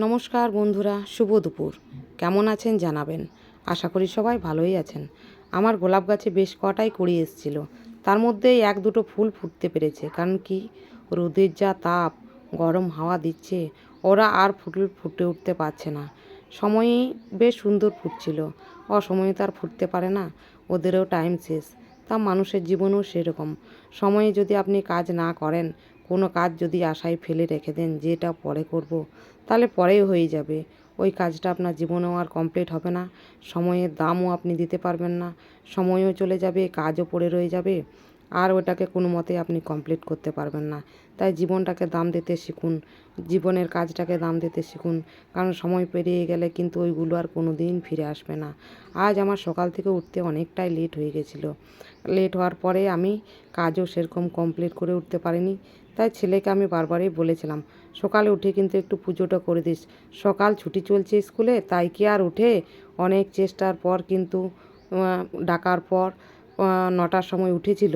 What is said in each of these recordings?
নমস্কার বন্ধুরা, শুভ দুপুর। কেমন আছেন জানাবেন। আশা করি সবাই ভালোই আছেন। আমার গোলাপ গাছে বেশ কটাই কুড়ি এসেছিল, তার মধ্যেই এক দুটো ফুল ফুটতে পেরেছে। কারণ কি, রোদের যা তাপ, গরম হাওয়া দিচ্ছে, ওরা আর ফুটে উঠতে পারছে না। সময়েই বেশ সুন্দর ফুটছিল, অসময়ে তো আর ফুটতে পারে না, ওদেরও টাইম শেষ। তা মানুষের জীবনেও সেরকম। সময়ে যদি আপনি কাজ না করেন, কোনো কাজ যদি আশায় ফেলে রেখে দেন যে এটা পরে করব, তাহলে পরেই হয়ে যাবে। ওই কাজটা আপনার জীবনেও আর কমপ্লিট হবে না, সময়ের দামও আপনি দিতে পারবেন না, সময়ও চলে যাবে, কাজও পড়ে রয়ে যাবে, আর ওটাকে কোনো মতে আপনি কমপ্লিট করতে পারবেন না। তাই জীবনটাকে দাম দিতে শিখুন, জীবনের কাজটাকে দাম দিতে শিখুন। কারণ সময় পেরিয়ে গেলে কিন্তু ওইগুলো আর কোনো দিন ফিরে আসবে না। আজ আমার সকাল থেকে উঠতে অনেকটাই লেট হয়ে গেছিলো। লেট হওয়ার পরে আমি কাজও সেরকম কমপ্লিট করে উঠতে পারিনি। তাই ছেলেকে আমি বারবারই বলেছিলাম, সকালে উঠে কিন্তু একটু পুজোটা করে দিস। সকাল ছুটি চলছে স্কুলে, তাই কি আর উঠে? অনেক চেষ্টার পর কিন্তু ডাকার পর 9টার সময় উঠেছিল।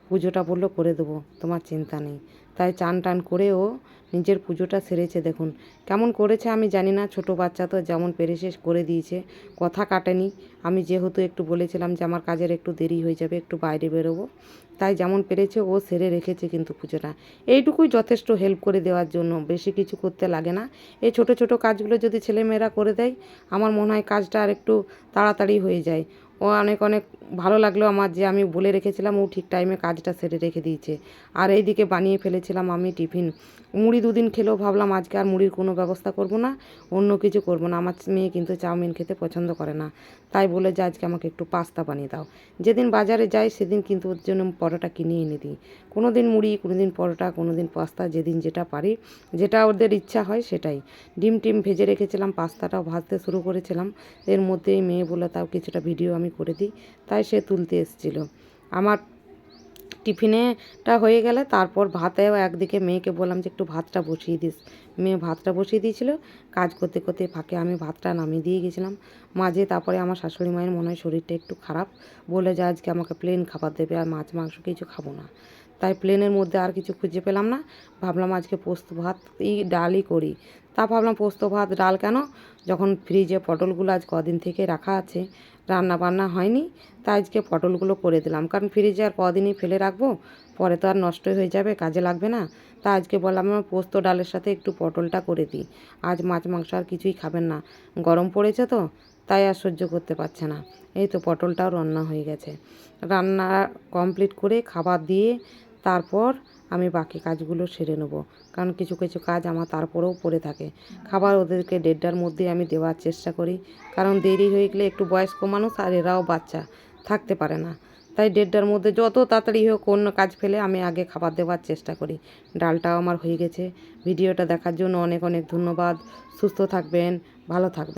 পুজোটা বললো করে দেবো, তোমার চিন্তা নেই। তাই চান টান করেও নিজের পুজোটা সেরেছে। দেখুন কেমন করেছে আমি জানি না, ছোটো বাচ্চা তো যেমন পেরেছে করে দিয়েছে, কথা কাটেনি। আমি যেহেতু একটু বলেছিলাম যে আমার কাজের একটু দেরি হয়ে যাবে, একটু বাইরে বেরোবো, তাই যেমন পেরেছে ও সেরে রেখেছে কিন্তু পুজোটা। এইটুকুই যথেষ্ট হেল্প করে দেওয়ার জন্য, বেশি কিছু করতে লাগে না। এই ছোট ছোট কাজগুলো যদি ছেলেমেয়েরা করে দেয়, আমার মনে হয় কাজটা আর একটু তাড়াতাড়ি হয়ে যায়। ও অনেক অনেক ভালো লাগলো আমার, যে আমি বলে রেখেছিলাম ও ঠিক টাইমে কাজটা সেরে রেখে দিয়েছে। আর এইদিকে বানিয়ে ফেলেছিলাম আমি টিফিন। মুড়ি দুদিন খেলেও ভাবলাম আজকে আর মুড়ির কোনো ব্যবস্থা করব না, অন্য কিছু করব না। আমার মেয়ে কিন্তু চাউমিন খেতে পছন্দ করে না, তাই বলে যে আজকে আমাকে একটু পাস্তা বানিয়ে দাও। যেদিন বাজারে যাই সেদিন কিন্তু ওর জন্য পরোটা কিনে এনে দিই। কোনো দিন মুড়ি, কোনো দিন পরোটা, কোনো দিন পাস্তা, যেদিন যেটা পারি, যেটা ওদের ইচ্ছা হয় সেটাই। ডিম টিম ভেজে রেখেছিলাম, পাস্তাটাও ভাজতে শুরু করেছিলাম। এর মধ্যেই মেয়ে বলে তাও কিছুটা ভিডিও আমি করে দিই, তাই সে তুলতে এসেছিল। আমার টিফিনেটা হয়ে গেলে তারপর ভাতেও একদিকে মেয়েকে বললাম যে একটু ভাতটা বসিয়ে দিস। মেয়ে ভাতটা বসিয়ে দিয়েছিল, কাজ করতে করতে ফাঁকে আমি ভাতটা নামিয়ে দিয়ে গেছিলাম মাঝে। তারপরে আমার শাশুড়ি মায়ের মনে হয় শরীরটা একটু খারাপ, বলে যে আজকে আমাকে প্লেন খাবার দেবে, আর মাছ মাংস কিছু খাবো না। তাই প্লেনের মধ্যে আর কিছু খুঁজে পেলাম না, ভাবলাম আজকে পোস্ত ভাত ডালই করি। তা ভাবলাম পোস্ত ভাত ডাল কেন, যখন ফ্রিজে পটলগুলো আজ কদিন থেকে রাখা আছে, রান্না বান্না হয়নি, তাই আজকে পটলগুলো করে দিলাম। কারণ ফ্রিজে আর কদিনই ফেলে রাখবো, পরে তো আর নষ্ট হয়ে যাবে, কাজে লাগবে না। তা আজকে বললাম আমার পোস্ত ডালের সাথে একটু পটলটা করে দিই। আজ মাছ মাংস আর কিছুই খাবেন না, গরম পড়েছে তো, তাই আর সহ্য করতে পারছে না। এই তো পটলটাও রান্না হয়ে গেছে। রান্না কমপ্লিট করে খাবার দিয়ে তারপর আমি বাকি কাজগুলো সেরে নেবো। কারণ কিছু কিছু কাজ আমার তারপরেও পড়ে থাকে। খাবার ওদেরকে 1:30টার মধ্যে আমি দেওয়ার চেষ্টা করি, কারণ দেরি হয়ে গেলে একটু বয়স্ক মানুষ আর এরাও বাচ্চা, থাকতে পারে না। তাই 1:30টার মধ্যে যত তাড়াতাড়ি হোক অন্য কাজ ফেলে আমি আগে খাবার দেওয়ার চেষ্টা করি। ডালটাও আমার হয়ে গেছে। ভিডিওটা দেখার জন্য অনেক অনেক ধন্যবাদ। সুস্থ থাকবেন, ভালো থাকবেন।